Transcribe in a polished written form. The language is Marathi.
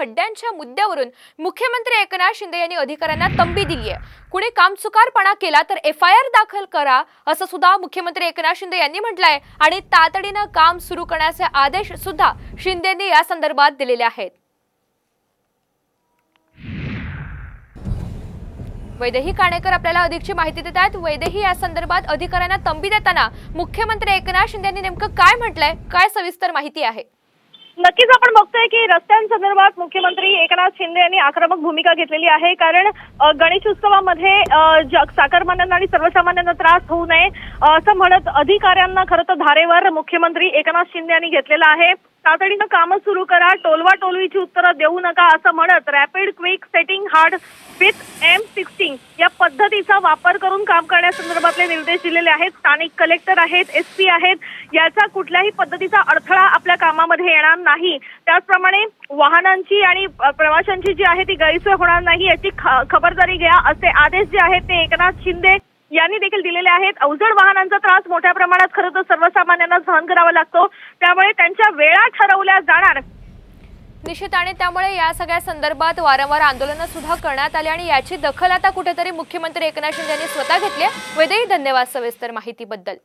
खड्ड्यांच्या मुद्द्यावरून मुख्यमंत्री एकनाथ शिंदे यांनी अधिकाऱ्यांना तंबी दिली आहे। कुणी कामचुकारपणा केला तर FIR दाखल करा असं सुद्धा मुख्यमंत्री एकनाथ शिंदे यांनी म्हटलंय आणि तातडीने काम सुरू करण्याचे आदेश सुद्धा शिंदेंनी या संदर्भात दिलेले आहेत। वैदेही काणेकर आपल्याला अधिकची माहिती देत आहेत। वैदेही, या संदर्भात अधिकाऱ्यांना तंबी देताना मुख्यमंत्री एकनाथ शिंदे यांनी नेमकं काय म्हटलंय, काय सविस्तर माहिती आहे? नक्कीच आपण बघतोय की रस्त्यांसंदर्भात मुख्यमंत्री एकनाथ शिंदे यांनी आक्रमक भूमिका घेतलेली आहे। कारण गणेश उत्सवामध्ये साकारमान्यांना आणि सर्वसामान्यांना त्रास होऊ नये असं म्हणत अधिकाऱ्यांना खरं तर धारेवर मुख्यमंत्री एकनाथ शिंदे यांनी घेतलेलं आहे। तातडीनं कामं सुरू करा, टोलवा टोलवीची उत्तरं देऊ नका असं म्हणत rapid quick setting hard with M16 या पद्धतीचा वापर करून काम करण्यासंदर्भातले निर्देश दिलेले आहेत। स्थानिक कलेक्टर आहेत, SP आहेत, याचा कुठल्याही पद्धतीचा अडथळा आपल्या कामामध्ये येणार नाही। त्याचप्रमाणे वाहनांची आणि प्रवाशांची जी आहे ती गैरसोय होणार नाही याची खबरदारी घ्या असे आदेश जे आहेत ते एकनाथ शिंदे यांनी देखील दिलेले आहेत। अवजड वाहनांचा त्रास मोठ्या प्रमाणात खरं तर सर्वसामान्यांना सहन करावा लागतो, त्यामुळे त्यांच्या वेळा ठरवल्या जाणार। निश्चित, आणि त्यामुळे या सगळ्या संदर्भात वारंवार आंदोलनं सुद्धा करण्यात आली आणि याची दखल आता कुठेतरी मुख्यमंत्री एकनाथ शिंदे यांनी स्वतः घेतली आहे। वैदेही, धन्यवाद सविस्तर माहितीबद्दल।